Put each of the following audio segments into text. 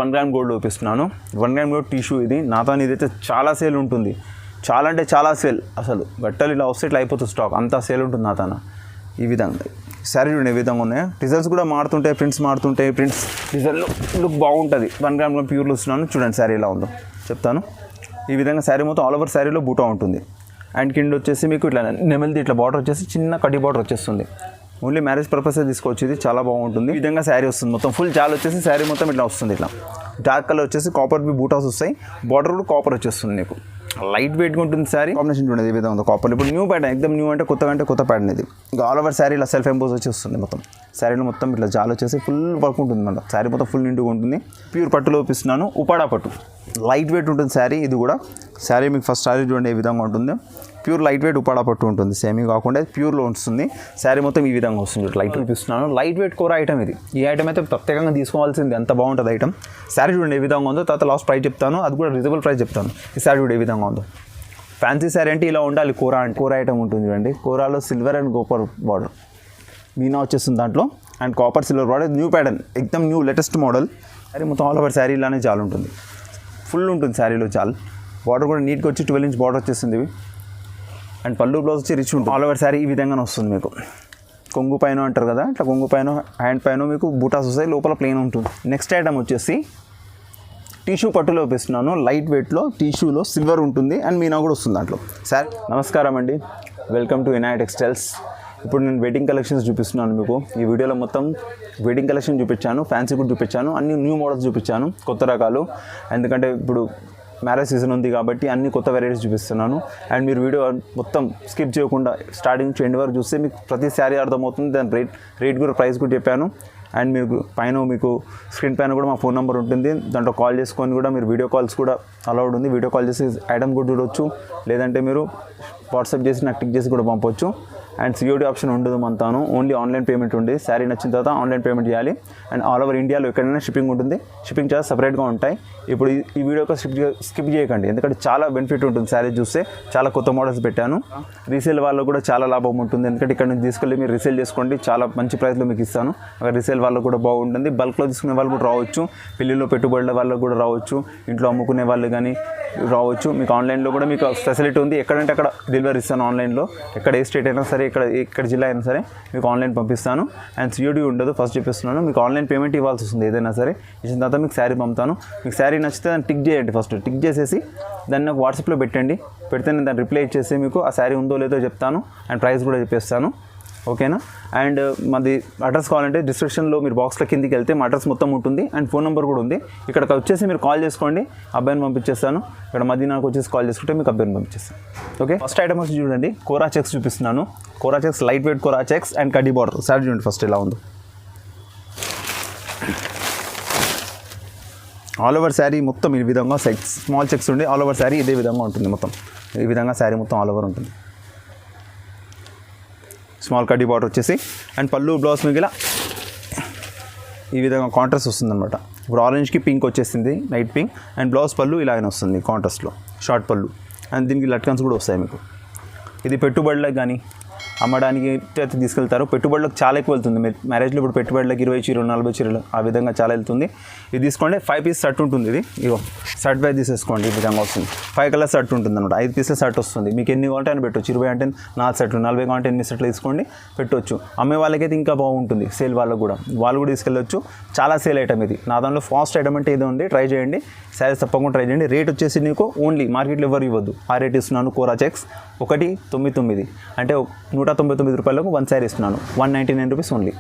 1 gram gold చూపిస్తున్నాను. 1 gram gold tissue ఇది నాతో ఇదైతే చాలా సేల్ ఉంటుంది. చాలా అంటే చాలా సేల్. అసలు బట్టలు ఇలా వస్తే ఇట్లా అయిపోతుంది స్టాక్, అంతా సేల్ ఉంటుంది నాతోన. ఈ విధంగా శారీ చూడండి ఏ విధంగా ఉన్నాయి. డిజైన్స్ కూడా మారుతుంటాయి, ప్రింట్స్ మారుతుంటాయి. ప్రింట్స్ డిజైన్లో లుక్ బాగుంటుంది. 1 గ్రామ్లో ప్యూర్లో ఇస్తున్నాను. చూడండి శారీ ఎలా ఉందో చెప్తాను. ఈ విధంగా శారీ మొత్తం ఆల్ ఓవర్ శారీలో బూటా ఉంటుంది. అండ్ కింద వచ్చేసి మీకు ఇట్లా నెమలిది ఇట్లా బార్డర్ వచ్చేసి చిన్న కడ్డీ బార్డర్ వచ్చేస్తుంది. ఓన్లీ మ్యారేజ్ పర్పస్ తీసుకోవచ్చు. ఇది చాలా బాగుంటుంది. ఈ విధంగా శారీ వస్తుంది. మొత్తం ఫుల్ జాల్ వచ్చేసి శారీ మొత్తం ఇట్లా వస్తుంది. ఇట్లా డార్క్ కలర్ వచ్చేసి కాపర్ బి బూటాస్ వస్తాయి. బార్డర్ కూడా కాపర్ వచ్చేస్తుంది. నీకు లైట్ వెయిట్గా ఉంటుంది శారీ. కాంబినేషన్ చూడండి ఈ విధంగా ఉంది. కాపర్ ఇప్పుడు న్యూ ప్యాటర్న్, ఎక్దమ్ న్యూ అంటే కొత్త ప్యాటర్న్ ఇది. ఇంకా ఆల్ ఓవర్ శారీ ఇలా సెల్ఫ్ ఎంపోజ్ వచ్చి వస్తుంది. మొత్తం శారీలో మొత్తం ఇట్లా జాల్ వచ్చేసి ఫుల్ వర్క్ ఉంటుంది. మన శారీ మొత్తం ఫుల్ నిండుగా ఉంటుంది. ప్యూర్ పట్టులో చూపిస్తున్నాను. ఉపాడా పట్టు లైట్ వెయిట్ ఉంటుంది శారీ. ఇది కూడా శారీ మీకు ఫస్ట్ శారీ చూడండి ఏ విధంగా ఉంటుంది. ప్యూర్ లైట్ వెయిట్ ఉపాడా పట్టు ఉంటుంది. సేమీ కాకుండా ప్యూర్లో వస్తుంది. శారీ మొత్తం ఈ విధంగా వస్తుంది. లైట్ చూపిస్తున్నాను. లైట్ వెయిట్ కోర ఐటమ్ ఇది. ఈ ఐటమ్ అయితే ప్రత్యేకంగా తీసుకోవాల్సింది. ఎంత బాగుంటుంది ఐటమ్. శారీ చూడండి ఏ విధంగా ఉందో. తర్వాత లాస్ట్ ప్రైస్ చెప్తాను, అది కూడా రీజనబుల్ ప్రైస్ చెప్తాను. ఈ శారీ చూడండి ఏ విధంగా ఉందో. ఫ్యాన్సీ శారీ అంటే ఇలా ఉండాలి. కోర ఐటమ్ ఉంటుంది చూడండి. కోరాలో సిల్వర్ అండ్ కాపర్ బార్డర్ మీనా వచ్చేస్తుంది దాంట్లో. And copper silver border. New pattern, ఎక్దమ్ న్యూ లేటెస్ట్ మోడల్. శారీ మొత్తం ఆల్ ఓవర్ శారీ ఇలానే జాల్ ఉంటుంది. ఫుల్ ఉంటుంది శారీలో జాల్. బార్డర్ కూడా నీట్గా వచ్చి 12 ఇంచ్ బార్డర్ వచ్చేస్తుంది ఇవి. అండ్ పళ్ళు బ్లౌజ్ వచ్చి రిచ్ ఉంటుంది. ఆల్ ఓవర్ శారీ ఈ విధంగానే వస్తుంది. మీకు కొంగు పైన అంటారు కదా, ఇట్లా కొంగు పైన హ్యాండ్ పైన మీకు బూటాస్ వస్తాయి. లోపల ప్లెయిన్ ఉంటుంది. నెక్స్ట్ ఐటమ్ వచ్చేసి టిష్యూ పట్టులో చూపిస్తున్నాను. లైట్ వెయిట్లో టిష్యూలో సిల్వర్ ఉంటుంది అండ్ మీనా కూడా వస్తుంది దాంట్లో. సార్ నమస్కారం అండి, వెల్కమ్ టు వినాయక్ టెక్స్టైల్స్. ఇప్పుడు నేను వెడ్డింగ్ కలెక్షన్స్ చూపిస్తున్నాను మీకు. ఈ వీడియోలో మొత్తం వెడ్డింగ్ కలెక్షన్ చూపించాను, ఫ్యాన్సీ కూడా చూపించాను, అన్ని న్యూ మోడల్స్ చూపించాను, కొత్త రకాలు. ఎందుకంటే ఇప్పుడు మ్యారేజ్ సీజన్ ఉంది కాబట్టి అన్ని కొత్త వెరైటీస్ చూపిస్తున్నాను. అండ్ మీరు వీడియో మొత్తం స్కిప్ చేయకుండా స్టార్టింగ్ నుంచి ఎండ్ వరకు చూస్తే మీకు ప్రతి శారీ అర్థమవుతుంది. దాని రేట్ కూడా ప్రైస్ కూడా చెప్పాను. అండ్ మీరు మీకు స్క్రీన్ పైన కూడా మా ఫోన్ నెంబర్ ఉంటుంది. దాంట్లో కాల్ చేసుకొని కూడా మీరు వీడియో కాల్స్ కూడా అలౌడ్ ఉంది. వీడియో కాల్ చేసి ఐటమ్ కూడా చూడవచ్చు. లేదంటే మీరు వాట్సాప్ చేసి నాకు టిక్ చేసి కూడా పంపవచ్చు. అండ్ సిఓడి ఆప్షన్ ఉండదు మనతాను. ఓన్లీ ఆన్లైన్ పేమెంట్ ఉంది. శారీ నచ్చిన తర్వాత ఆన్లైన్ పేమెంట్ చేయాలి. అండ్ ఆల్ ఓవర్ ఇండియాలో ఎక్కడైనా షిప్పింగ్ ఉంటుంది. షిప్పింగ్ చార్జ్ సపరేట్గా ఉంటాయి. ఇప్పుడు ఈ వీడియోకి స్కిప్ చేయకండి, ఎందుకంటే చాలా బెనిఫిట్ ఉంటుంది. శారీ చూస్తే చాలా కొత్త మోడల్స్ పెట్టాను. రీసేల్ వాళ్ళకు కూడా చాలా లాభం ఉంటుంది. ఎందుకంటే ఇక్కడ నుంచి తీసుకెళ్ళి మీరు రీసేల్ చేసుకోండి, చాలా మంచి ప్రైస్లో మీకు ఇస్తాను. అక్కడ రీసేల్ వాళ్ళకు కూడా బాగుంటుంది. బల్క్లో తీసుకునే వాళ్ళు కూడా రావచ్చు. పెళ్ళిలో పెట్టుబడుల వాళ్ళకు కూడా రావచ్చు. ఇంట్లో అమ్ముకునే వాళ్ళు కానీ రావచ్చు. మీకు ఆన్లైన్లో కూడా మీకు ఫెసిలిటీ ఉంది. ఎక్కడంటే అక్కడ డెలివరీ ఇస్తాను ఆన్లైన్లో. ఎక్కడ ఏ స్టేట్ అయినా సరే, ఎక్కడ జిల్లా అయినా సరే మీకు ఆన్లైన్ పంపిస్తాను. అండ్ సిఓడి ఉండదు, ఫస్ట్ చెప్పిస్తున్నాను. మీకు ఆన్లైన్ పేమెంట్ ఇవ్వాల్సి వస్తుంది. ఏదైనా సరే ఇచ్చిన తర్వాత మీకు శారీ పంపుతాను. మీకు శారీ నచ్చితే దాన్ని టిక్ చేయండి. ఫస్ట్ టిక్ చేసేసి దాన్ని నాకు వాట్సాప్లో పెట్టండి. పెడితే నేను దాన్ని రిప్లై ఇచ్చేసి మీకు ఆ శారీ ఉందో లేదో చెప్తాను. అండ్ ప్రైస్ కూడా చెప్పేస్తాను. ఓకేనా? అండ్ మాది అడ్రస్ కావాలంటే డిస్క్రిప్షన్లో మీరు బాక్స్లో కిందికి వెళ్తే మా అడ్రస్ మొత్తం ఉంటుంది. అండ్ ఫోన్ నెంబర్ కూడా ఉంది. ఇక్కడికి వచ్చేసి మీరు కాల్ చేసుకోండి, అబ్బాయిని పంపించేస్తాను. ఇక్కడ మదీనాకు వచ్చేసి కాల్ చేసుకుంటే మీకు అబ్బాయిని పంపించేస్తాను. ఓకే, ఫస్ట్ ఐటమ్ వచ్చి చూడండి, కోరా చెక్స్ చూపిస్తున్నాను. Kora checks, light weight kora checks and కడ్డీ బార్డర్. సారీ చూడండి ఫస్ట్ ఎలా ఉందో. ఆల్ ఓవర్ శారీ మొత్తం ఈ విధంగా స్మాల్ చెక్స్ ఉండి ఆల్ ఓవర్ శారీ ఇదే విధంగా ఉంటుంది. మొత్తం ఈ విధంగా శారీ మొత్తం ఆల్ ఓవర్ ఉంటుంది. స్మాల్ కడ్డీ బార్డర్ వచ్చేసి అండ్ పళ్ళు బ్లౌజ్ మిగిలిన ఈ విధంగా కాంట్రాస్ట్ వస్తుంది అనమాట. ఇప్పుడు ఆరెంజ్కి పింక్ వచ్చేసింది, లైట్ పింక్. అండ్ బ్లౌజ్ పళ్ళు ఇలాగనే వస్తుంది కాంట్రాస్ట్లో, షార్ట్ పళ్ళు. అండ్ దీనికి లట్కన్స్ కూడా వస్తాయి మీకు. ఇది పెట్టుబడులకు కానీ అమ్మడానికి అయితే తీసుకెళ్తారు. పెట్టుబడులకు చాలా ఎక్కువ వెళ్తుంది. మ్యారేజ్లో ఇప్పుడు పెట్టుబడులకు 20 చీరలు 40 చీరలు ఆ విధంగా చాలా వెళ్తుంది. ఇది తీసుకోండి. 5 పీస్ షర్ట్ ఉంటుంది. ఇది ఇగో షర్ట్ పై తీసేసుకోండి. ఈ విధంగా వస్తుంది. 5 కలర్ షర్ట్ ఉంటుంది అనమాట. 5 పీసెస్ షర్ట్ వస్తుంది. మీకు ఎన్ని కావాలంటే అని పెట్టవచ్చు. 20 అంటే 4 సెట్లు, 40 కావాలంటే 8 సెట్లు తీసుకోండి, పెట్టవచ్చు. అమ్మే వాళ్ళకైతే ఇంకా బాగుంటుంది. సేల్ వాళ్ళకు కూడా వాళ్ళు కూడా తీసుకెళ్ళవచ్చు. చాలా సేల్ ఐటమ్ ఇది. నా దాంట్లో ఫాస్ట్ ఐటమ్ అంటే ఏదో ఉంది. ట్రై చేయండి. శారీస్ తప్పకుండా ట్రై చేయండి. రేట్ వచ్చేసి నీకు ఓన్లీ మార్కెట్లో ఎవరు ఇవ్వద్దు. ఆ రేట్ ఇస్తున్నాను. కోరా చెక్స్ 199 అంటే 199 రూపాయలకు 1 శారీ ఇస్తున్నాను. 199 రూపీస్ ఓన్లీ.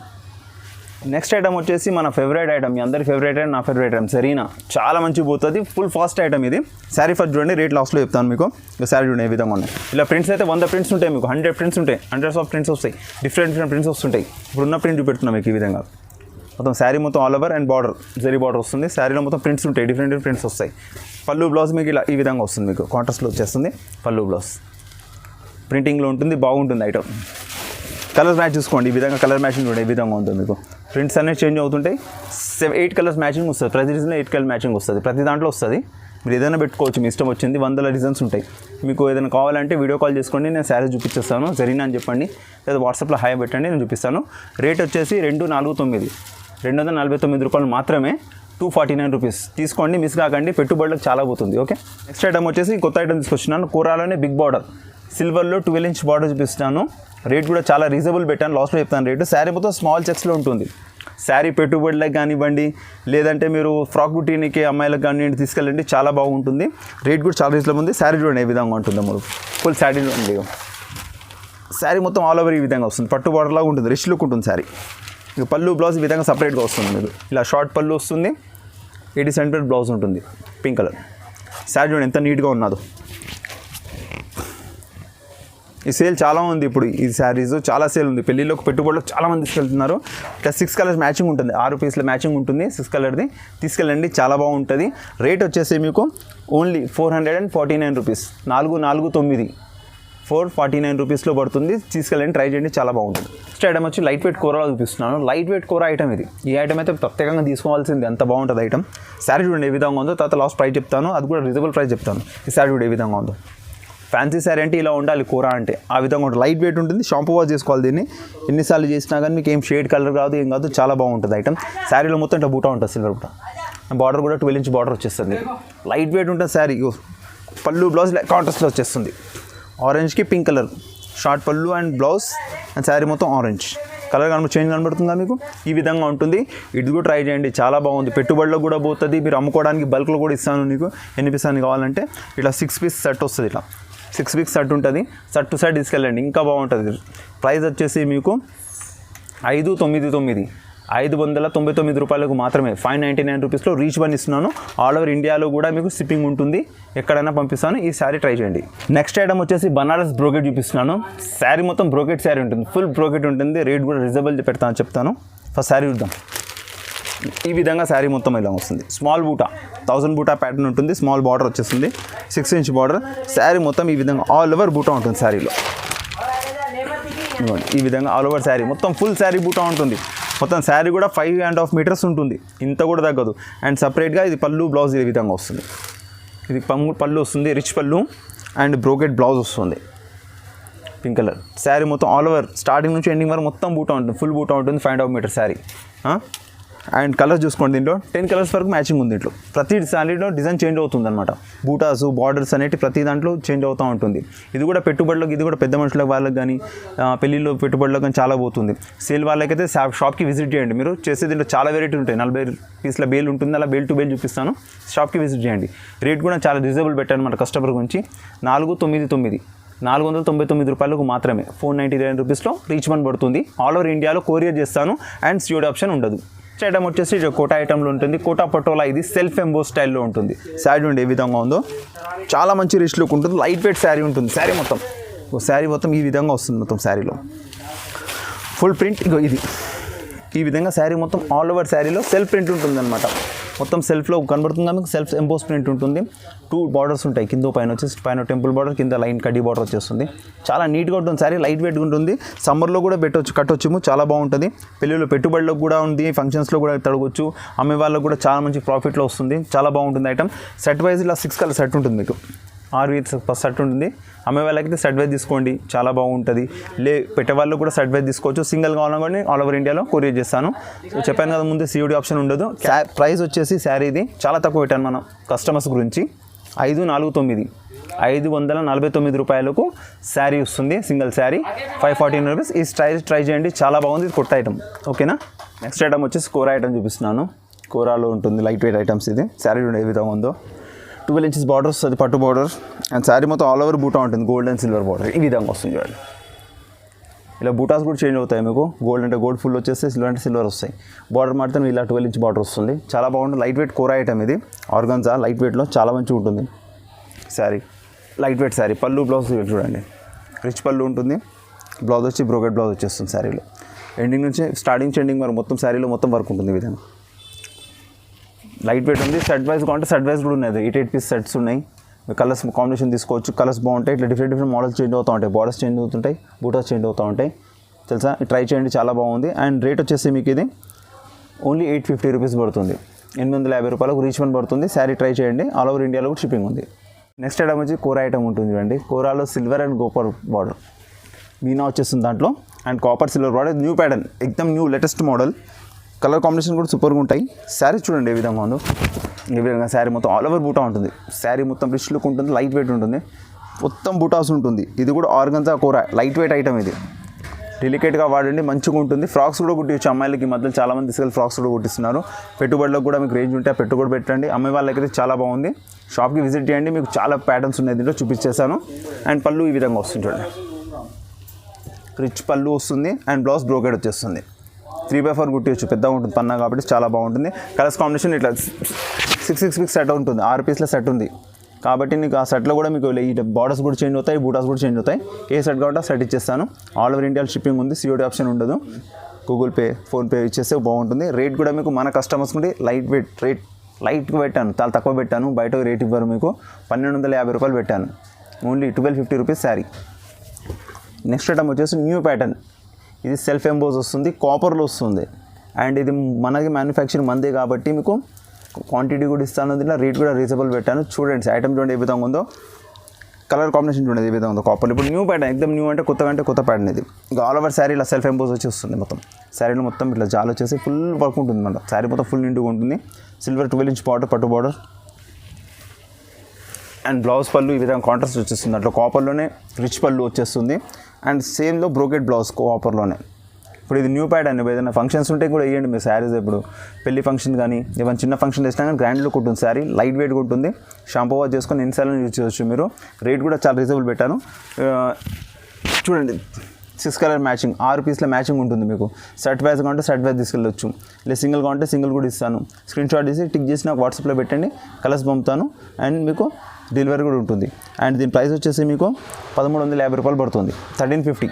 నెక్స్ట్ ఐటమ్ వచ్చేసి మన ఫేవరెట్ ఐటమ్, మీ అందరి ఫేవరెట్ ఐటమ్, నా ఫేవరెట్ ఐటమ్ జరీనా. చాలా మంచిగా పోతుంది. ఫుల్ ఫాస్ట్ ఐటమ్ ఇది. శారీ ఫస్ట్ చూడండి, రేట్ లాస్ట్లో చెప్తాను మీకు. శారీ చూడండి ఏ విధంగా ఉన్నాయి. ఇలా ప్రింట్స్ అయితే 100 ప్రింట్స్ ఉంటాయి మీకు. 100 ప్రింట్స్ ఉంటాయి. హండ్రెడ్స్ ఆఫ్ ప్రింట్స్ వస్తాయి. డిఫరెంట్ ప్రింట్స్ వస్తుంటాయి. ఇప్పుడు ఉన్న ప్రింట్ చూపెడుతున్నాం మీకు ఈ విధంగా. మొత్తం శారీ మొత్తం all over and border zari border వస్తుంది. శారీలో మొత్తం ప్రింట్స్ ఉంటాయి. డిఫరెంట్ ప్రింట్స్ వస్తాయి. పళ్ళు బ్లౌజ్ మీకు ఇలా ఈ విధంగా వస్తుంది. మీకు కాంట్రాస్ట్లో వచ్చేస్తుంది పళ్ళు బ్లౌజ్. ప్రింటింగ్లో ఉంటుంది. బాగుంటుంది ఐటమ్. కలర్ మ్యాచ్ చూసుకోండి. ఈ విధంగా కలర్ మ్యాచింగ్ కూడా ఈ విధంగా ఉంటుంది. మీకు ప్రింట్స్ అనేవి చేంజ్ అవుతుంటాయి. 8 కలర్స్ మ్యాచింగ్ వస్తుంది. ప్రతి డిజైన్లో 8 కలర్ మ్యాచింగ్ వస్తుంది. ప్రతి దాంట్లో వస్తుంది. మీరు ఏదైనా పెట్టుకోవచ్చు, మీ ఇష్టం వచ్చింది. 100 డిజైన్స్ ఉంటాయి. మీకు ఏదైనా కావాలంటే వీడియో కాల్ చేసుకోండి, నేను శారీ చూపించేస్తాను. జరీనా అని చెప్పండి, లేదా వాట్సాప్లో హాయ్ పెట్టండి, నేను చూపిస్తాను. రేట్ వచ్చేసి 249 రూపాయలు మాత్రమే. 249 రూపీస్. తీసుకోండి, మిస్ కాకండి, పెట్టుబడులకు చాలా పోతుంది. ఓకే, నెక్స్ట్ ఐటమ్ వచ్చేసి కొత్త ఐటమ్ తీసుకొచ్చినాను. కోరాలోనే బిగ్ బార్డర్ సిల్వర్లో 12 ఇంచ్ బార్డర్ చూపిస్తున్నాను. రేట్ కూడా చాలా రీజనబుల్ పెట్టాను, లాస్ట్లో చెప్తాను రేటు. శారీ మొత్తం స్మాల్ చెక్స్లో ఉంటుంది. శారీ పెట్టుబడులకు కానివ్వండి, లేదంటే మీరు ఫ్రాక్ బుటీనికి అమ్మాయిలకు కానివ్వండి తీసుకెళ్ళండి, చాలా బాగుంటుంది. రేట్ కూడా చాలా రీజనబుల్ ఉంది. శారీ చూడండి ఏ విధంగా ఉంటుందో, మీరు ఫుల్ శారీ చూడండి. శారీ మొత్తం ఆల్ ఓవర్ ఈ విధంగా వస్తుంది, పట్టు బార్డర్ లాగా ఉంటుంది, రిచ్ లుక్ ఉంటుంది శారీ. ఇక పళ్ళు బ్లౌజ్ ఈ విధంగా సపరేట్గా వస్తుంది. మీరు ఇలా షార్ట్ పళ్ళు వస్తుంది, 80 సెంటీమీటర్ బ్లౌజ్ ఉంటుంది, పింక్ కలర్. శారీ చూడండి ఎంత నీట్గా ఉన్నదో. ఈ సేల్ చాలా ఉంది ఇప్పుడు, ఈ శారీస్ చాలా సేల్ ఉంది. పెళ్ళిళ్ళకి పెట్టుబడులకు చాలా మంది తీసుకెళ్తున్నారు. ఇట్లా 6 కలర్స్ మ్యాచింగ్ ఉంటుంది, 6 పీస్ల మ్యాచింగ్ ఉంటుంది, 6 కలర్ది. తీసుకెళ్ళండి, చాలా బాగుంటుంది. రేట్ వచ్చేసి మీకు ఓన్లీ 449 రూపీస్, 449 449 రూపీస్లో పడుతుంది. తీసుకెళ్ళండి, ట్రై చేయండి, చాలా బాగుంటుంది. నెక్స్ట్ ఐటమ్ వచ్చి లైట్ వెయిట్ కూరలో చూపిస్తున్నాను. లైట్ వెయిట్ కూర ఐటమ్ ఇది. ఈ ఐటమ్ అయితే ప్రత్యేకంగా తీసుకోవాల్సింది, అంత బాగుంటుంది ఐటమ్. శారీ చూడండి ఏ విధంగా ఉందో, తర్వాత లాస్ట్ ప్రైస్ చెప్తాను, అది కూడా రీజనబుల్ ప్రైస్ చెప్తాను. ఈ శారీ చూడండి ఏ విధంగా ఉందో. ఫ్యాన్సీ శారీ అంటే ఇలా ఉండాలి, కూర అంటే ఆ విధంగా ఉంటుంది. లైట్ వెయిట్ ఉంటుంది, షాంపూ వాష్ చేసుకోవాలి దీన్ని. ఎన్నిసార్లు చేసినా కానీ మీకు ఏం షేడ్ కలర్ కాదు, ఏం కాదు, చాలా బాగుంటుంది ఐటమ్. శారీలో మొత్తం ఇట్లా బూటా ఉంటుంది, సిల్వర్ బూటా. బార్డర్ కూడా 12 ఇంచ్ బార్డర్ వచ్చేస్తుంది. లైట్ వెయిట్ ఉంటుంది శారీ. పళ్ళు బ్లౌజ్ కాంట్రాస్ట్లో వచ్చేస్తుంది. ఆరెంజ్కి పింక్ కలర్ షార్ట్ పళ్ళు అండ్ బ్లౌజ్ అండ్ శారీ మొత్తం ఆరెంజ్ కలర్ చేంజ్ కనబడుతుందా మీకు? ఈ విధంగా ఉంటుంది. ఇది కూడా ట్రై చేయండి, చాలా బాగుంది. పెట్టుబడిలో కూడా పోతుంది. మీరు అమ్ముకోవడానికి బల్క్లో కూడా ఇస్తాను మీకు. ఎన్ని పీస్ అని కావాలంటే ఇట్లా 6 పీస్ సెట్ వస్తుంది. ఇట్లా 6 పీస్ సెట్ ఉంటుంది. సెట్ టు సెట్ తీసుకెళ్ళండి, ఇంకా బాగుంటుంది. ప్రైస్ వచ్చేసి మీకు 599 599 రూపాయలకు మాత్రమే. 599 రూపీస్లో రీచ్ వన్ ఇస్తున్నాను. ఆల్ ఓవర్ ఇండియాలో కూడా మీకు షిప్పింగ్ ఉంటుంది, ఎక్కడైనా పంపిస్తాను. ఈ శారీ ట్రై చేయండి. నెక్స్ట్ ఐటమ్ వచ్చేసి బనారస్ బ్రోకెట్ చూపిస్తున్నాను. శారీ మొత్తం బ్రోకెట్ శారీ ఉంటుంది, ఫుల్ బ్రోకెట్ ఉంటుంది. రేట్ కూడా రీజనబుల్ చెప్తాను. ఫస్ట్ శారీ చూద్దాం. ఈ విధంగా శారీ మొత్తం ఇలా వస్తుంది. స్మాల్ బూటా 1000 బూటా ప్యాటర్న్ ఉంటుంది. స్మాల్ బార్డర్ వచ్చేస్తుంది, 6 ఇంచ్ బార్డర్. శారీ మొత్తం ఈ విధంగా ఆల్ ఓవర్ బూటా ఉంటుంది శారీలో. ఈ విధంగా ఆల్ ఓవర్ శారీ మొత్తం ఫుల్ శారీ బూటా ఉంటుంది. మొత్తం శారీ కూడా 5.5 మీటర్స్ ఉంటుంది, ఇంత కూడా తగ్గదు. అండ్ సపరేట్గా ఇది పళ్ళు బ్లౌజ్ ఈ విధంగా వస్తుంది. ఇది పళ్ళు వస్తుంది, రిచ్ పళ్ళు అండ్ బ్రోకెట్ బ్లౌజ్ వస్తుంది, పింక్ కలర్. శారీ మొత్తం ఆల్ ఓవర్ స్టార్టింగ్ నుంచి ఎండింగ్ వరకు మొత్తం బూటా ఉంటుంది, ఫుల్ బూటా ఉంటుంది. 5.5 మీటర్ శారీ. అండ్ కలర్స్ చూసుకోండి, దీంట్లో 10 కలర్స్ వరకు మ్యాచింగ్ ఉంది. దీంట్లో ప్రతి శారీలో డిజైన్ చేంజ్ అవుతుంది అనమాట. బూటాస్ బార్డర్స్ అనేవి ప్రతి దాంట్లో చేంజ్ అవుతూ ఉంటుంది. ఇది కూడా పెట్టుబడులకు, ఇది కూడా పెద్ద మనుషులకు వాళ్ళకి కానీ పెళ్ళిళ్ళు పెట్టుబడులకు కానీ చాలా పోతుంది. సేల్ వాళ్ళకైతే షాప్కి విజిట్ చేయండి. మీరు చేసే దీంట్లో చాలా వెరైటీ ఉంటాయి. 40 పీస్ల బేల్ ఉంటుంది, అలా బేల్ టు బేల్ చూపిస్తాను. షాప్కి విజిట్ చేయండి. రేట్ కూడా చాలా రీజనబుల్ పెట్టాను మన కస్టమర్ గురించి. 499 రూపాయలకు మాత్రమే. 499 రూపీస్లో రీచ్ వన్ పడుతుంది. ఆల్ ఓవర్ ఇండియాలో కొరియర్ చేస్తాను అండ్ సిఓడి ఆప్షన్ ఉండదు. నెక్స్ట్ ఐటమ్ వచ్చేసి కోటా ఐటమ్లో ఉంటుంది. కోటా పటోలా, ఇది సెల్ఫ్ ఎంబోస్ స్టైల్లో ఉంటుంది. శారీ ఉండే ఏ విధంగా ఉందో, చాలా మంచి రిచ్ లుక్ ఉంటుంది. లైట్ వెయిట్ శారీ ఉంటుంది. శారీ మొత్తం ఈ విధంగా వస్తుంది. మొత్తం శారీలో ఫుల్ ప్రింట్. ఇది ఈ విధంగా శారీ మొత్తం ఆల్ ఓవర్ శారీలో సెల్ఫ్ ప్రింట్ ఉంటుంది అనమాట. మొత్తం సెల్ఫ్లో కనబడుతుందా మీకు? సెల్ఫ్ ఎంబోస్ ప్రింట్ ఉంటుంది. 2 బార్డర్స్ ఉంటాయి, కింద పైన వచ్చేసి పైన టెంపుల్ బార్డర్, కింద లైన్ కడ్డీ బార్డర్ వచ్చేస్తుంది. చాలా నీట్గా ఉంటుంది శారీ, లైట్ వెయిట్గా ఉంటుంది. సమ్మర్లో కూడా కట్టొచ్చు, చాలా బాగుంటుంది. పెళ్ళిళ్ళు పెట్టుబడులకు కూడా ఉంది, ఫంక్షన్స్లో కూడా తడగొచ్చు. అమ్మే వాళ్ళకు కూడా చాలా మంచి ప్రాఫిట్లో వస్తుంది. చాలా బాగుంటుంది ఐటమ్. సెట్ వైజ్ ఇలా 6 కలర్ సెట్ ఉంటుంది మీకు. 6 సెట్ ఉంటుంది. అమ్మే వాళ్ళకైతే సెట్ వైజ్ తీసుకోండి, చాలా బాగుంటుంది. పెట్టే వాళ్ళు కూడా సెట్ వైజ్ తీసుకోవచ్చు. సింగిల్ కావాలనుకోండి ఆల్ ఓవర్ ఇండియాలో కొరియర్ చేస్తాను. చెప్పాను కదా ముందు, సిఓడి ఆప్షన్ ఉండదు. ప్రైస్ వచ్చేసి శారీది చాలా తక్కువ పెట్టాను మన కస్టమర్స్ గురించి. 549 రూపాయలకు శారీ వస్తుంది, సింగిల్ శారీ. 549 రూపీస్. ఈ ట్రై చేయండి, చాలా బాగుంది. ఇది కొత్త ఐటమ్, ఓకేనా. నెక్స్ట్ ఐటమ్ వచ్చేసి కూర ఐటమ్ చూపిస్తున్నాను. కూరలో ఉంటుంది లైట్ వెయిట్ ఐటమ్స్. ఇది శారీ ఏ విధంగా ఉందో, 12 ఇంచెస్ బార్డర్ వస్తుంది, పట్టు బార్డర్. అండ్ శారీ మొత్తం ఆల్ ఓవర్ బూటా ఉంటుంది, గోల్డ్ అండ్ సిల్వర్ బార్డర్ ఈ విధంగా వస్తుంది. చూడండి, ఇలా బూటాస్ కూడా చేంజ్ అవుతాయి మీకు. గోల్డ్ అంటే గోల్డ్ ఫుల్ వచ్చేస్తే, సిల్వర్ అంటే సిల్వర్ వస్తాయి. బార్డర్ మాత్రం ఇలా 12 ఇంచ్ బార్డర్ వస్తుంది. చాలా బాగుంటుంది. లైట్ వెయిట్ కూర ఐటమ్ ఇది. ఆర్గన్జా లైట్ వెయిట్లో చాలా మంచిగా ఉంటుంది శారీ. Light weight sari. పళ్ళు బ్లౌజ్ చూడండి, రిచ్ పళ్ళు ఉంటుంది. బ్లౌజ్ వచ్చి బ్రోకెట్ బ్లౌజ్ వచ్చేస్తుంది శారీలో. ఎండింగ్ నుంచి స్టార్టింగ్ ఎండింగ్ వరకు మొత్తం శారీలో మొత్తం వర్క్ ఉంటుంది ఈ విధంగా. లైట్ వెయిట్ ఉంది. సెట్ వైజ్ కావాలంటే సెట్ వైజ్ కూడా ఉన్నాయి. 8 పీస్ సెట్స్ ఉన్నాయి. కలర్స్ కాంబినేషన్ తీసుకోవచ్చు. కలర్స్ బాగుంటాయి. ఇట్లా డిఫరెంట్ మోడల్స్ చేంజ్ అవుతూ ఉంటాయి. బార్డర్స్ చేంజ్ అవుతుంటాయి, బూటాస్ చేంజ్ అవుతూ ఉంటాయి. తెలుసా, ట్రై చేయండి, చాలా బాగుంది. అండ్ రేట్ వచ్చేసి మీకు ఇది ఓన్లీ 850 రూపీస్ పడుతుంది. 850 రూపాయలకు రీచ్ వన్ పడుతుంది. శారీ ట్రై చేయండి. ఆల్ ఓవర్ ఇండియాలో కూడా షిప్పింగ్ ఉంది. నెక్స్ట్ ఐటమ్ వచ్చి కూర ఐటమ్ ఉంటుంది. చూడండి, కూరలో సిల్వర్ అండ్ కాపర్ బార్డర్ మీనా వచ్చేస్తుంది దాంట్లో. And copper silver border, new pattern, ఎక్దమ్ new latest model. Colour combination కూడా సూపర్గా ఉంటాయి. శారీ చూడండి ఏ విధంగా ఉందో. ఈ విధంగా శారీ మొత్తం ఆల్ ఓవర్ బూటా ఉంటుంది. శారీ మొత్తం రిచ్ లుక్ ఉంటుంది, లైట్ వెయిట్ ఉంటుంది, మొత్తం బూటాస్ ఉంటుంది. ఇది కూడా ఆర్గన్జా కూర, లైట్ వెయిట్ ఐటమ్ ఇది. డెలికేట్గా వాడండి, మంచిగా ఉంటుంది. ఫ్రాక్స్ కూడా కుట్టించు అమ్మాయిలకి. మధ్యలో చాలామంది తీసుకెళ్ళి ఫ్రాక్స్ కూడా కుట్టిస్తున్నారు. పెట్టుబడిలో కూడా మీకు రేంజ్ ఉంటే ఆ పెట్టుబడి పెట్టండి. అమ్మాయి వాళ్ళకైతే చాలా బాగుంది. షాప్కి విజిట్ చేయండి, మీకు చాలా ప్యాటర్న్స్ ఉన్నాయి దీంట్లో చూపించేసాను. అండ్ పళ్ళు ఈ విధంగా వస్తుంది చూడండి, రిచ్ పళ్ళు వస్తుంది. అండ్ బ్లౌజ్ బ్రోకెడ్ వచ్చేస్తుంది. 3/4 కుట్టించు, పెద్దగా ఉంటుంది పన్నా కాబట్టి చాలా బాగుంటుంది. కలర్స్ కాంబినేషన్ ఇట్లా 6 సెట్ ఉంటుంది, 6 పీస్ల సెట్ ఉంది కాబట్టి నీకు ఆ సెట్లో కూడా మీకు ఈ బార్డర్స్ కూడా చేంజ్ అవుతాయి, బూటాస్ కూడా చేంజ్ అవుతాయి. ఏ సెట్ కాబట్టి ఆ సెట్ ఇచ్చేస్తాను. ఆల్ ఓవర్ ఇండియా షిప్పింగ్ ఉంది, COD ఆప్షన్ ఉండదు. గూగుల్ పే, ఫోన్పే ఇచ్చేస్తే బాగుంటుంది. రేట్ కూడా మీకు మన కస్టమర్స్ నుండి లైట్గా పెట్టాను, చాలా తక్కువ పెట్టాను. బయట రేట్ ఇవ్వరు మీకు. 1250 రూపాయలు పెట్టాను. Only 1250 rupees sari. Next item వచ్చేసి న్యూ ప్యాటర్న్. ఇది సెల్ఫ్ ఎంబోజ్ వస్తుంది, కాపర్లో వస్తుంది. అండ్ ఇది మనకి మ్యానుఫ్యాక్చరింగ్ మందే కాబట్టి మీకు క్వాంటిటీ కూడా ఇస్తాను. దీంట్లో రేట్ కూడా రీజనబుల్ పెట్టాను. చూడండి ఐటమ్ చూడండి ఏ విధంగా ఉందో. కలర్ కాంబినేషన్ చూడండి ఏ విధంగా ఉందో. కాపర్లో ఇప్పుడు న్యూ ప్యాటర్న్, ఎక్దమ్ న్యూ అంటే కొత్త ప్యాటర్న్ ఇది. ఇంకా ఆల్ ఓవర్ శారీ ఇలా సెల్ఫ్ ఎంబోజ్ వచ్చి వస్తుంది. మొత్తం శారీలో మొత్తం ఇట్లా జాల్ వచ్చేసి ఫుల్ వర్క్ ఉంటుంది. మన శారీ మొత్తం ఫుల్ నిండుగా ఉంటుంది. సిల్వర్ 12 ఇంచ్ బార్డర్, పట్టు బార్డర్. అండ్ బ్లౌజ్ పళ్ళు ఈ విధంగా కాంట్రాస్ట్ వచ్చేస్తుంది. అట్లా కాపర్లోనే రిచ్ పళ్ళు వచ్చేస్తుంది. అండ్ సేమ్లో బ్రోకెడ్ బ్లౌజ్ కాపర్లోనే. ఇప్పుడు ఇది న్యూ ప్యాటర్న్. ఏదైనా ఫంక్షన్స్ ఉంటే కూడా వేయండి మీరు శారీస్. ఇప్పుడు పెళ్లి ఫంక్షన్ కానీ ఏమైనా చిన్న ఫంక్షన్ వేసినా కానీ గ్రాండ్ లుక్ ఉంటుంది. శారీ లైట్ వెయిట్గా ఉంటుంది. షాంపూ వాష్ చేసుకొని ఎన్నిసార్లు యూజ్ చేయవచ్చు మీరు. రేట్ కూడా చాలా రీజనబుల్ పెట్టాను. చూడండి 6 కలర్ మ్యాచింగ్, 6 పీస్ల మ్యాచింగ్ ఉంటుంది మీకు. షర్ట్ వైజ్ కావాలంటే షర్ట్ వైజ్ తీసుకెళ్ళొచ్చు, లేదా సింగిల్ కావాలంటే సింగిల్ కూడా ఇస్తాను. స్క్రీన్ షాట్ తీసి టిక్ చేసి నాకు వాట్సాప్లో పెట్టండి, కలర్స్ పంపుతాను. అండ్ మీకు డెలివరీ కూడా ఉంటుంది. అండ్ దీని ప్రైస్ వచ్చేసి మీకు 1350 రూపాయలు పడుతుంది. 1350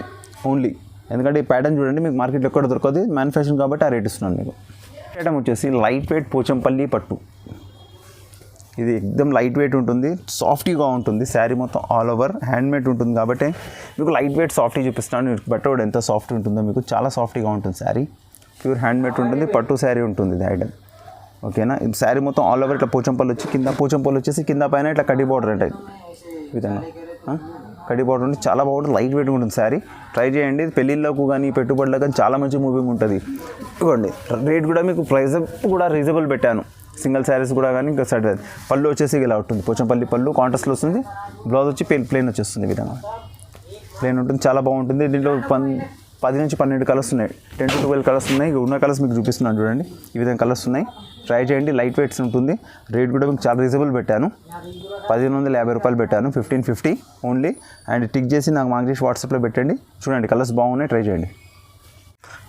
ఓన్లీ. ఎందుకంటే ఈ ప్యాటర్న్ చూడండి మీకు మార్కెట్లో ఎక్కడ దొరకదు, మ్యానుఫ్యాక్చరింగ్ కాబట్టి ఆ రేట్ ఇస్తున్నాను మీకు. ఐటమ్ వచ్చేసి లైట్ వెయిట్ పోచంపల్లి పట్టు. ఇది ఎక్దమ్ లైట్ వెయిట్ ఉంటుంది, సాఫ్టీగా ఉంటుంది. శారీ మొత్తం ఆల్ ఓవర్ హ్యాండ్మేడ్ ఉంటుంది కాబట్టి మీకు లైట్ వెయిట్ సాఫ్టీ చూపిస్తున్నాను. బట్ట కూడా ఎంత సాఫ్ట్ ఉంటుందో మీకు, చాలా సాఫ్టీగా ఉంటుంది శారీ. ప్యూర్ హ్యాండ్మేడ్ ఉంటుంది, పట్టు శారీ ఉంటుంది ఇది ఐటమ్. ఓకేనా. ఇది శారీ మొత్తం ఆల్ ఓవర్ ఇట్లా పోచంపల్లి వచ్చి కింద పోచంపల్లి వచ్చేసి కింద పైన ఇట్లా కడ్డీ బార్డర్ అంటే ఈ విధంగా కడ్డీ బార్డర్ ఉండి చాలా బాగుంటుంది. లైట్ వెయిట్గా ఉంటుంది శారీ. ట్రై చేయండి. పెళ్ళిళ్ళకు కానీ పెట్టుబడులకు కానీ చాలా మంచి మూవింగ్ ఉంటుంది. ఇవ్వండి రేట్ కూడా మీకు ప్రైస్ కూడా రీజనబుల్ పెట్టాను. సింగిల్ శారీస్ కూడా కానీ ఇంకా సెట్. పళ్ళు వచ్చేసి ఇలా ఉంటుంది, పోచంపల్లి పళ్ళు కాంట్రాస్ట్లో వస్తుంది. బ్లౌజ్ వచ్చి ప్లెయిన్ వచ్చేస్తుంది. ఈ విధంగా ప్లెయిన్ ఉంటుంది, చాలా బాగుంటుంది. దీంట్లో 10 నుంచి 12 కలర్స్ ఉన్నాయి, 10 to 12 కలర్స్ ఉన్నాయి. ఉన్న కలర్స్ మీకు చూపిస్తున్నాను చూడండి, ఈ విధంగా కలర్స్ ఉన్నాయి. ట్రై చేయండి. లైట్ వెయిట్స్ ఉంటుంది. రేట్ కూడా మీకు చాలా రీజనబుల్ పెట్టాను. 1550 రూపాయలు పెట్టాను, 1550 ఓన్లీ. అండ్ టిక్ చేసి నాకు మార్క్ చేసి వాట్సాప్లో పెట్టండి. చూడండి కలర్స్ బాగున్నాయి, ట్రై చేయండి.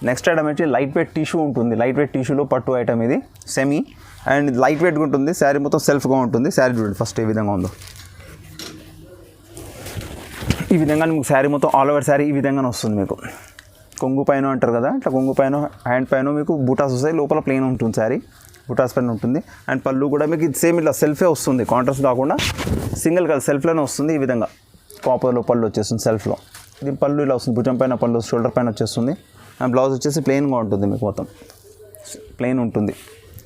నెక్స్ట్ ఐటమ్ వచ్చి లైట్ వెయిట్ టిష్యూ ఉంటుంది. లైట్ వెయిట్ టిష్యూలో పట్టు ఐటమ్ ఇది, సెమీ. అండ్ లైట్ వెయిట్గా ఉంటుంది. శారీ మొత్తం సెల్ఫ్గా ఉంటుంది. శారీ చూడండి ఫస్ట్ ఏ విధంగా ఉందో. ఈ విధంగా మీకు శారీ మొత్తం ఆల్ ఓవర్ శారీ ఈ విధంగానే వస్తుంది మీకు. కొంగు పైన అంటారు కదా, ఇట్లా కొంగు పైన హ్యాండ్ పైన మీకు బూటాస్ వస్తాయి. లోపల ప్లెయిన్ ఉంటుంది శారీ, బూటాస్ పైన ఉంటుంది. అండ్ పళ్ళు కూడా మీకు ఇది సేమ్ ఇట్లా సెల్ఫే వస్తుంది, కాంట్రాస్ట్ కాకుండా సింగిల్ కలర్ సెల్ఫ్లోనే వస్తుంది. ఈ విధంగా కాపర్లో పళ్ళు వచ్చేస్తుంది సెల్ఫ్లో. ఇది పళ్ళు ఇలా వస్తుంది, భుజం పైన పళ్ళు షోల్డర్ పైన వచ్చేస్తుంది. అండ్ బ్లౌజ్ వచ్చేసి ప్లెయిన్గా ఉంటుంది మీకు, మొత్తం ప్లెయిన్ ఉంటుంది.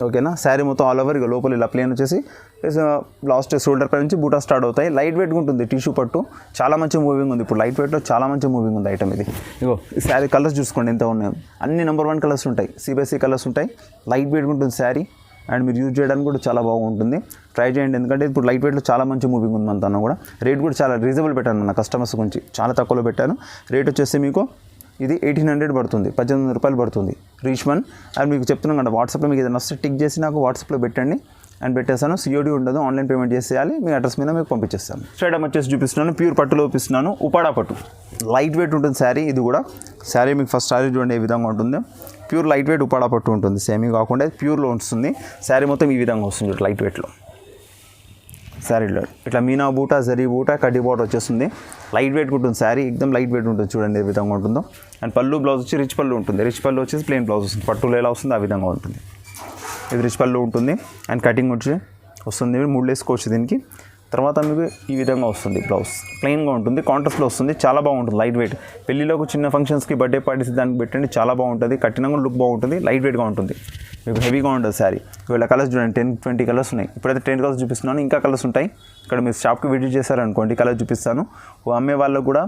ఓకేనా. శారీ మొత్తం ఆల్ ఓవర్ ఇక లోపల ఇలా ప్లెయిన్ వచ్చేసి లాస్ట్ షోల్డర్ పై నుంచి బూటా స్టార్ట్ అవుతాయి. లైట్ వెయిట్గా ఉంటుంది టిష్యూ పట్టు, చాలా మంచి మూవింగ్ ఉంది. ఇప్పుడు లైట్ వెయిట్లో చాలా మంచి మూవింగ్ ఉంది ఐటమ్ ఇది. ఇగో ఈ శారీ కలర్స్ చూసుకోండి ఎంత ఉన్నాయో. అన్ని నెంబర్ 1 కలర్స్ ఉంటాయి, CBSE కలర్స్ ఉంటాయి. లైట్ వెయిట్గా ఉంటుంది శారీ. అండ్ మీరు యూజ్ చేయడానికి కూడా చాలా బాగుంటుంది. ట్రై చేయండి, ఎందుకంటే ఇప్పుడు లైట్ వెయిట్లో చాలా మంచి మూవింగ్ ఉంది మనతో కూడా. రేట్ కూడా చాలా రీజనబుల్ పెట్టాను, నా కస్టమర్స్ గురించి చాలా తక్కువలో పెట్టాను. రేట్ వచ్చేసి మీకు ఇది 1800 పడుతుంది, 1800 రూపాయలు పడుతుంది. Reach one. అండ్ మీకు చెప్తున్నాం కదా, వాట్సాప్లో మీకు ఏదైనా వస్తే టిక్ చేసి నాకు వాట్సాప్లో పెట్టండి. అండ్ పెట్టేస్తాను. COD ఉండదు, ఆన్లైన్ పేమెంట్ చేసేయాలి. మీ అడ్రస్ మీద మీకు పంపించేస్తాను. స్ట్రైట్ వచ్చేసి చూపిస్తున్నాను, ప్యూర్ పట్టులో చూపిస్తున్నాను. ఉపాడా పట్టు లైట్ వెయిట్ ఉంటుంది శారీ. ఇది కూడా శారీ మీకు ఫస్ట్ శారీ చూడండి ఏ విధంగా ఉంటుంది. ప్యూర్ లైట్ వెయిట్ ఉపాడా పట్టు ఉంటుంది, సేమీ కాకుండా ప్యూర్లో ఉంటుంది. శారీ మొత్తం ఈ విధంగా వస్తుంది లైట్ వెయిట్లో. శారీలో ఇట్లా మీనా బూటా, జరీ బూటా, కడ్డీ బార్డర్ వచ్చేస్తుంది. లైట్ వెయిట్ ఉంటుంది శారీ, ఎక్దమ్ లైట్ వెయిట్ ఉంటుంది. చూడండి ఏ విధంగా ఉంటుందో. అండ్ పళ్ళు బ్లౌజ్ వచ్చి రిచ్ పళ్ళు ఉంటుంది. రిచ్ పళ్ళు వచ్చేసి ప్లెయిన్ బ్లౌజ్ వస్తుంది. పట్టులో ఎలా వస్తుంది ఆ విధంగా ఉంటుంది. ఇది రిచ్ పళ్ళు ఉంటుంది. అండ్ కటింగ్ వచ్చి వస్తుంది, 3 వేసుకోవచ్చు దీనికి. తర్వాత మీకు ఈ విధంగా వస్తుంది. బ్లౌజ్ ప్లెయిన్గా ఉంటుంది, కాంట్రాస్ట్లో వస్తుంది. చాలా బాగుంటుంది, లైట్ వెయిట్. పెళ్ళిలోకి చిన్న ఫంక్షన్స్కి, బర్త్డే పార్టీస్ దానికి పెట్టండి, చాలా బాగుంటుంది. కట్టినంగా లుక్ బాగుంటుంది, లైట్ వెయిట్గా ఉంటుంది. మీకు హెవీగా ఉంటుంది శారీ. వీళ్ళ కలర్స్ చూడండి 10-20 కలర్స్ ఉన్నాయి. ఇప్పుడైతే 10 కలర్స్ చూపిస్తున్నాను, ఇంకా కలర్స్ ఉంటాయి. ఇక్కడ మీరు షాప్కి విజిట్ చేశారనుకోండి, కలర్ చూపిస్తాను. అమ్మే వాళ్ళకు కూడా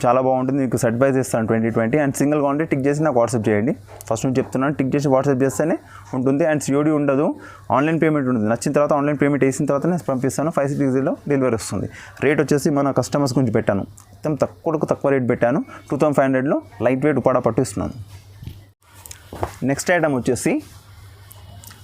చాలా బాగుంటుంది. మీకు సెట్ బైజ్ ఇస్తాను 2020 అండ్ సింగిల్ క్వాంటిటీ టిక్ చేసి నాకు వాట్సాప్ చేయండి. ఫస్ట్ నుంచి చెప్తున్నాను, టిక్ చేసి వాట్సాప్ చేస్తేనే ఉంటుంది. అండ్ సిఓడి ఉండదు, ఆన్లైన్ పేమెంట్ ఉంటుంది. నచ్చిన తర్వాత ఆన్లైన్ పేమెంట్ వేసిన తర్వాత నేను పంపిస్తాను. 560 డెలివరీ వస్తుంది. రేట్ వచ్చేసి మన కస్టమర్స్ గురించి పెట్టాను, మొత్తం తక్కువ రేట్ పెట్టాను. 2500 లైట్ వెయిట్ ఉపాడ పట్టు ఇస్తున్నాను. నెక్స్ట్ ఐటమ్ వచ్చేసి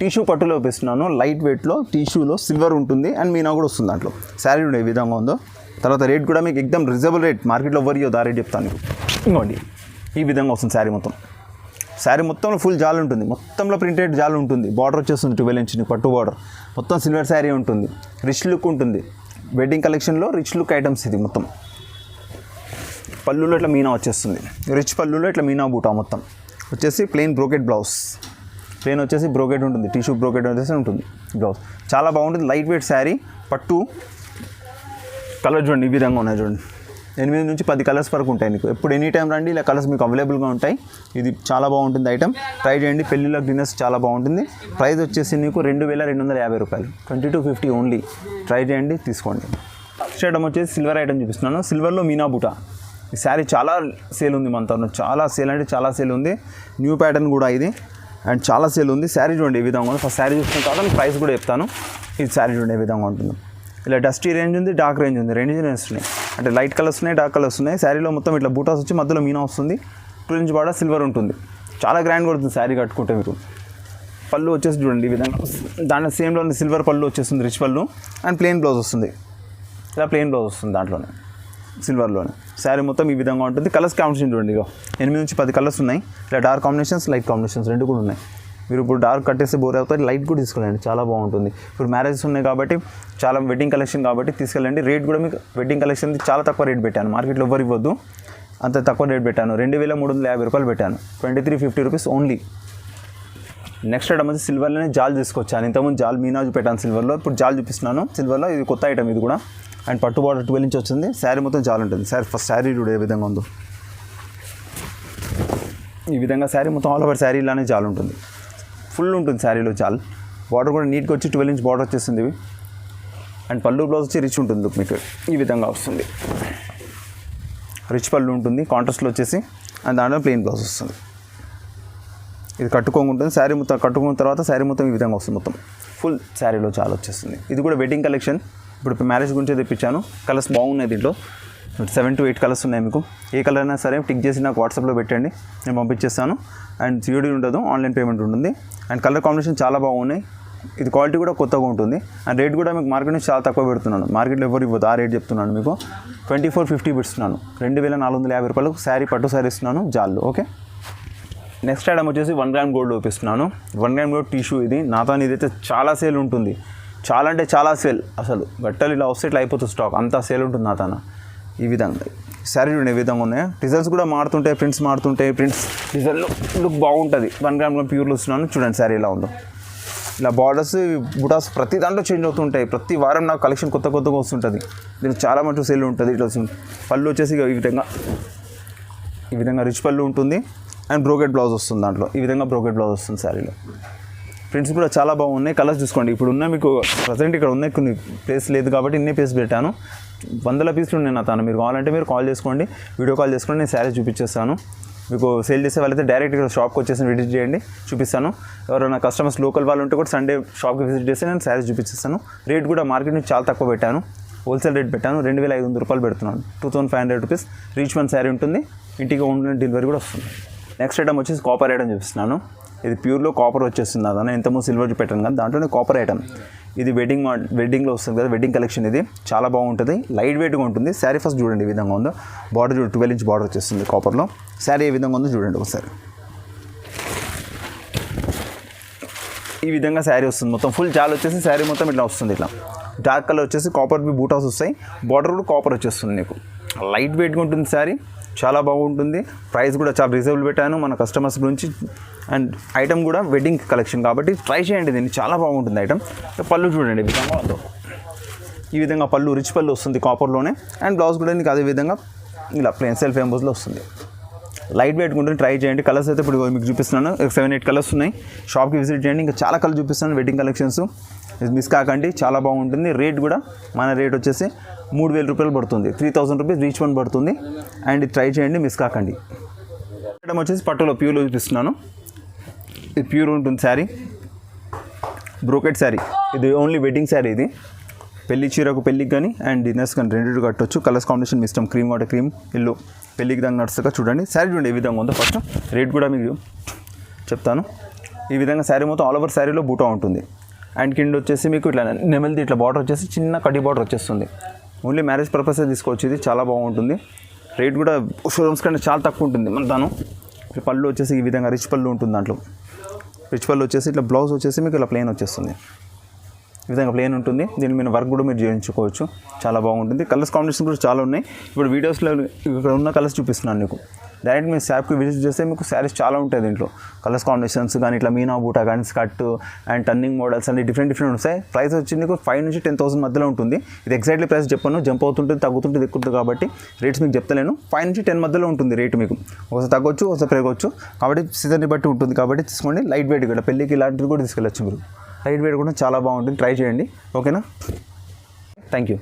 టిష్యూ పట్టులో ఇస్తున్నాను. లైట్ వెయిట్లో టిష్యూలో సిల్వర్ ఉంటుంది అండ్ మీనా కూడా వస్తుంది దాంట్లో. శారీ ఏ విధంగా ఉందో, తర్వాత రేట్ కూడా మీకు ఎక్దమ్ రిజనబుల్ రేట్, మార్కెట్లో ఎవరు ఇవ్వదు ఆ రేట్ చెప్తాను మీకు. ఇంకోండి ఈ విధంగా వస్తుంది శారీ మొత్తంలో ఫుల్ జాల్ ఉంటుంది, మొత్తంలో ప్రింటెడ్ జాల్ ఉంటుంది. బార్డర్ వచ్చేస్తుంది 12 ఇంచ్ పట్టు బార్డర్, మొత్తం సిల్వర్ శారీ ఉంటుంది. రిచ్ లుక్ ఉంటుంది, వెడ్డింగ్ కలెక్షన్లో రిచ్ లుక్ ఐటమ్స్ ఇది మొత్తం. పళ్ళులో ఇట్లా మీనా వచ్చేస్తుంది, రిచ్ పళ్ళులో ఇట్లా మీనా బూటా మొత్తం వచ్చేసి ప్లెయిన్ బ్రోకెట్ బ్లౌజ్. ప్లెయిన్ వచ్చేసి బ్రోకెట్ ఉంటుంది, టిష్యూ బ్రోకెట్ వచ్చేసి ఉంటుంది బ్లౌజ్. చాలా బాగుంటుంది, లైట్ వెయిట్ శారీ పట్టు. కలర్ చూడండి ఈ విధంగా ఉన్నాయి చూడండి, 8 నుంచి 10 కలర్స్ వరకు ఉంటాయి మీకు. ఎప్పుడు ఎనీ టైం రండి, ఇలా కలర్స్ మీకు అవైలబుల్గా ఉంటాయి. ఇది చాలా బాగుంటుంది ఐటమ్, ట్రై చేయండి. పెళ్ళిళ్ళకి డిన్నర్స్ చాలా బాగుంటుంది. ప్రైస్ వచ్చేసి మీకు 2250 రూపాయలు, 2250 ఓన్లీ. ట్రై చేయండి, తీసుకోండి. నెక్స్ట్ ఐటమ్ వచ్చేసి సిల్వర్ ఐటమ్ చూపిస్తున్నాను. సిల్వర్లో మీనా బూటా. ఈ శారీ చాలా సేల్ ఉంది మన తరఫున, చాలా సేల్ అంటే చాలా సేల్ ఉంది. న్యూ ప్యాటర్న్ కూడా ఇది అండ్ చాలా సేల్ ఉంది. శారీ చూడండి ఈ విధంగా ఉంది. ఫస్ట్ శారీ చూసుకున్న తర్వాత ప్రైస్ కూడా చెప్తాను. ఇది శారీ చూడండి ఏ విధంగా ఉంటుంది. ఇలా డస్టీ రేంజ్ ఉంది, డార్క్ రేంజ్ ఉంది, రెండు రేంజ్ ఉన్నాయి. అంటే లైట్ కలర్స్ ఉన్నాయి, డార్క్ కలర్స్ ఉన్నాయి. శారీలో మొత్తం ఇట్లా బూటాస్ వచ్చి మధ్యలో మీనా వస్తుంది. 2 ఇంచ్ బార్డర్ సిల్వర్ ఉంటుంది. చాలా గ్రాండ్ కొడుతుంది శారీ కట్టుకుంటే మీకు. పళ్ళు వచ్చేసి చూడండి ఈ విధంగా, దాంట్లో సేమ్లో సిల్వర్ పళ్ళు వచ్చేస్తుంది, రిచ్ పళ్ళు అండ్ ప్లెయిన్ బ్లౌజ్ వస్తుంది. ఇలా ప్లెయిన్ బ్లౌజ్ వస్తుంది దాంట్లోనే సిల్వర్లోనే. శారీ మొత్తం ఈ విధంగా ఉంటుంది. కలర్స్ కాంబినేషన్ చూడండి, ఇగో 8 నుంచి 10 కలర్స్ ఉన్నాయి. ఇలా డార్క్ కాంబినేషన్స్, లైట్ కాంబినేషన్స్ రెండు కూడా ఉన్నాయి. మీరు ఇప్పుడు డార్క్ కట్టేస్తే బోర్ అవుతుంది, లైట్ కూడా తీసుకెళ్ళండి, చాలా బాగుంటుంది. ఇప్పుడు మ్యారేజెస్ ఉన్నాయి కాబట్టి, చాలా వెడ్డింగ్ కలెక్షన్ కాబట్టి తీసుకెళ్ళండి. రేట్ కూడా మీకు వెడ్డింగ్ కలెక్షన్ చాలా తక్కువ రేట్ పెట్టాను, మార్కెట్లో ఎవరు ఇవ్వద్దు అంత తక్కువ రేట్ పెట్టాను. 2350 రూపాయలు పెట్టాను, 2350 రూపీస్ ఓన్లీ. నెక్స్ట్ ఐటమ్ వచ్చి సిల్వర్లోనే జాల్ తీసుకొచ్చాను. ఇంతకుముందు జాల్ మీనా పెట్టాను సిల్వర్లో, ఇప్పుడు జాల్ చూపిస్తున్నాను సిల్వర్లో. ఇది కొత్త ఐటమ్ ఇది కూడా. అండ్ పట్టు బార్డర్ 12 ఇంచ్ వచ్చింది. శారీ మొత్తం జాల్ ఉంటుంది. ఫస్ట్ శారీ కూడా ఏ విధంగా ఉందో ఈ విధంగా శారీ మొత్తం ఆల్ ఓవర్ శారీ ఇలానే జాల్ ఉంటుంది, ఫుల్ ఉంటుంది శారీలో జాల్. బార్డర్ కూడా నీట్గా వచ్చి 12 ఇంచ్ బార్డర్ వచ్చేస్తుంది ఇవి. అండ్ పళ్ళు బ్లౌజ్ వచ్చి రిచ్ ఉంటుంది మీకు ఈ విధంగా వస్తుంది. రిచ్ పళ్ళు ఉంటుంది కాంట్రాస్ట్లో వచ్చేసి, అండ్ దాంట్లో ప్లెయిన్ బ్లౌజ్ వస్తుంది. ఇది కట్టుకోకుంటుంది శారీ మొత్తం. కట్టుకున్న తర్వాత శారీ మొత్తం ఈ విధంగా వస్తుంది, మొత్తం ఫుల్ శారీలో చాలా వచ్చేస్తుంది. ఇది కూడా వెడ్డింగ్ కలెక్షన్, ఇప్పుడు మ్యారేజ్ గురించి తెప్పించాను. కలర్స్ బాగున్నాయి దీంట్లో, 7 to 8 కలర్స్ ఉన్నాయి మీకు. ఏ కలర్ అయినా సరే టిక్ చేసి నాకు వాట్సాప్లో పెట్టండి, నేను పంపించేస్తాను. అండ్ సిఓడి ఉండదు, ఆన్లైన్ పేమెంట్ ఉంటుంది. అండ్ కలర్ కాంబినేషన్ చాలా బాగున్నాయి. ఇది క్వాలిటీ కూడా కొత్తగా ఉంటుంది. అండ్ రేట్ కూడా మీకు మార్కెట్ నుంచి చాలా తక్కువ పెడుతున్నాను, మార్కెట్లో ఎవరు ఇవ్వదు ఆ రేట్ చెప్తున్నాను మీకు. 2450 పెడుతున్నాను, 2450 రూపాయలకు శారీ పట్టు శారీ ఇస్తున్నాను జాల్లో. ఓకే. నెక్స్ట్ ఐటమ్ వచ్చేసి 1 గ్రామ్ గోల్డ్ చూపిస్తున్నాను. 1 గ్రామ్ గోల్డ్ టిష్యూ. ఇది నాతో ఇదైతే చాలా సేల్ ఉంటుంది, చాలా అంటే చాలా సేల్. అసలు బట్టలు ఇలా వస్తే ఇట్లా అయిపోతుంది స్టాక్, అంతా సేల్ ఉంటుంది నా తన. ఈ విధంగా శారీ చూడండి ఏ విధంగా ఉన్నాయి. డిజైన్స్ కూడా మారుతుంటాయి, ప్రింట్స్ మారుతుంటాయి. ప్రింట్స్ డిజైన్ లుక్ బాగుంటుంది. 1 గ్రామ్ ప్యూర్లో వస్తున్నాను. చూడండి శారీ ఎలా ఉందో. ఇలా బార్డర్స్ బుటాస్ ప్రతి దాంట్లో చేంజ్ అవుతుంటాయి. ప్రతి వారం నాకు కలెక్షన్ కొత్తగా వస్తుంటుంది. దీనికి చాలా మటుకు సేల్ ఉంటుంది. ఇట్లా వస్తుంది. పళ్ళు వచ్చేసి ఈ విధంగా రిచ్ పళ్ళు ఉంటుంది. అండ్ బ్రోకెట్ బ్లౌజ్ వస్తుంది దాంట్లో. ఈ విధంగా బ్రోకెట్ బ్లౌజ్ వస్తుంది శారీలో. ప్రింట్స్ కూడా చాలా బాగున్నాయి. కలర్స్ చూసుకోండి. ఇప్పుడు ఉన్న మీకు ప్రజెంట్ ఇక్కడ ఉన్నాయి, కొన్ని ప్లేస్ లేదు కాబట్టి ఇన్ని పీస్ పెట్టాను. 100 పీసులు ఉన్నాయి నా తాను. మీరు కావాలంటే మీరు కాల్ చేసుకోండి, వీడియో కాల్ చేసుకోండి, నేను శారీ చూపించేస్తాను. మీకు సేల్ చేసే వాళ్ళైతే డైరెక్ట్ ఇక్కడ షాప్కి వచ్చేసి విజిట్ చేయండి, చూపిస్తాను. ఎవరైనా కస్టమర్స్ లోకల్ వాళ్ళు ఉంటే కూడా సండే షాప్కి విజిట్ చేస్తే నేను శారీ చూపించేస్తాను. రేట్ కూడా మార్కెట్ నుంచి చాలా తక్కువ పెట్టాను, హోల్సేల్ రేట్ పెట్టాను. 2500 రూపాయలు పెడుతున్నాను, 2500 రూపీస్. రీచ్ వన్ శారీ ఉంటుంది, ఇంటికి హోమ్ డెలివరీ కూడా వస్తుంది. నెక్స్ట్ ఐటమ్ వచ్చేసి కాపర్ ఐటమ్ చూపిస్తున్నాను. ఇది ప్యూర్లో కాపర్ వచ్చేస్తుంది. అదన ఎంతమో సిల్వర్ పెట్టాను కానీ దాంట్లోనే కాపర్ ఐటమ్. ఇది వెడ్డింగ్లో వస్తుంది కదా, వెడ్డింగ్ కలెక్షన్. ఇది చాలా బాగుంటుంది, లైట్ వెయిట్గా ఉంటుంది. శారీ ఫస్ట్ చూడండి ఈ విధంగా ఉందో. బార్డర్ 12 ఇంచ్ బార్డర్ వచ్చేస్తుంది కాపర్లో. శారీ ఏ విధంగా ఉందో చూడండి ఒకసారి. ఈ విధంగా శారీ వస్తుంది, మొత్తం ఫుల్ జాల్ వచ్చేసి శారీ మొత్తం ఇట్లా వస్తుంది. ఇట్లా డార్క్ కలర్ వచ్చేసి కాపర్ బూటాస్ వస్తాయి. బార్డర్ కూడా కాపర్ వచ్చేస్తుంది నీకు. లైట్ వెయిట్గా ఉంటుంది శారీ, చాలా బాగుంటుంది. ప్రైస్ కూడా చాలా రీజనబుల్ పెట్టాను మన కస్టమర్స్ గురించి. అండ్ ఐటమ్ కూడా వెడ్డింగ్ కలెక్షన్ కాబట్టి ట్రై చేయండి దీన్ని, చాలా బాగుంటుంది ఐటమ్. పళ్ళు చూడండి ఈ విధంగా ఉందో. ఈ విధంగా పళ్ళు రిచ్ పళ్ళు వస్తుంది కాపర్లోనే. అండ్ బ్లౌజ్ కూడా నీకు అదే విధంగా ఇలా ప్లెయిన్ సెల్ఫ్ ఎంబోస్లో వస్తుంది. లైట్ వెయిట్ ఉంటుంది, ట్రై చేయండి. కలర్స్ అయితే ఇప్పుడు మీకు చూపిస్తున్నాను, 7-8 కలర్స్ ఉన్నాయి. షాప్కి విజిట్ చేయండి, ఇంకా చాలా కలర్ చూపిస్తున్నాను వెడ్డింగ్ కలెక్షన్స్. ఇది మిస్ కాకండి, చాలా బాగుంటుంది. రేట్ కూడా మన రేట్ వచ్చేసి 3,000 రూపాయలు పడుతుంది, 3,000 రూపీస్ రీచ్ వన్ పడుతుంది. అండ్ ఇది ట్రై చేయండి, మిస్ కాకండి. ఐటమ్ వచ్చేసి పట్టులో ప్యూర్లో చూపిస్తున్నాను. ఇది ప్యూర్ ఉంటుంది శారీ, బ్రోకెట్ శారీ. ఇది ఓన్లీ వెడ్డింగ్ శారీ. ఇది పెళ్లి చీరకు పెళ్ళికి కానీ అండ్ డిన్నర్స్ కానీ రెండు కట్టొచ్చు. కలర్స్ కాంబినేషన్ మీ ఇష్టం, క్రీమ్ వాటర్ క్రీమ్ ఇల్లు పెళ్ళికి దాకా నడుస్తుగా చూడండి. శారీ చూడండి ఏ విధంగా ఉందో. ఫస్ట్ రేట్ కూడా మీకు చెప్తాను. ఈ విధంగా శారీ మొత్తం ఆల్ ఓవర్ శారీలో బూటా ఉంటుంది. అండ్ కింద వచ్చేసి మీకు ఇట్లా నెమలిది ఇట్లా బార్డర్ వచ్చేసి చిన్న కడ్డీ బార్డర్ వచ్చేస్తుంది. ఓన్లీ మ్యారేజ్ పర్పసే తీసుకోవచ్చు. ఇది చాలా బాగుంటుంది. రేట్ కూడా షోరూమ్స్ కంటే చాలా తక్కువ ఉంటుంది. మన దాను పళ్ళు వచ్చేసి ఈ విధంగా రిచ్ పళ్ళు ఉంటుంది. దాంట్లో రిచ్ పళ్ళు వచ్చేసి ఇట్లా బ్లౌజ్ వచ్చేసి మీకు ఇలా ప్లెయిన్ వచ్చేస్తుంది. ఈ విధంగా ప్లెయిన్ ఉంటుంది. దీని మీద వర్క్ కూడా మీరు చేయించుకోవచ్చు. చాలా బాగుంటుంది. కలర్స్ కాంబినేషన్ కూడా చాలా ఉన్నాయి. ఇప్పుడు వీడియోస్లో ఇక్కడ ఉన్న కలర్స్ చూపిస్తున్నాను మీకు. డైరెక్ట్ మీరు షాప్కి విజిట్ చేస్తే మీకు శారీస్ చాలా ఉంటాయి. దీంట్లో కలర్స్ కాంబినేషన్స్ కానీ ఇట్లా మీనా బూటా కానీ స్కర్ట్ అండ్ టర్నింగ్ మోడల్స్ అన్ని డిఫరెంట్ వస్తాయి. ప్రైస్ వచ్చి మీకు 5,000 నుంచి 10,000 మధ్యలో ఉంటుంది. ఇది ఎగ్జాక్ట్లీ ప్రైస్ చెప్పాను, జంప్ అవుతుంటుంది, తగ్గుతుంటుంది, ఎక్కుతుంది కాబట్టి రేట్స్ మీకు చెప్తలేను. 5 నుంచి 10 మధ్యలో ఉంటుంది రేటు. మీకు ఒకసారి తగ్గొచ్చు, ఒకసారి పెరగవచ్చు. కాబట్టి సీజన్ని బట్టి ఉంటుంది కాబట్టి తీసుకోండి. లైట్ వెయిట్ కూడా పెళ్ళికి ఇలాంటివి కూడా తీసుకెళ్ళచ్చు మీరు. లైట్ వెయిట్ కూడా చాలా బాగుంటుంది. ట్రై చేయండి. ఓకేనా? Thank you.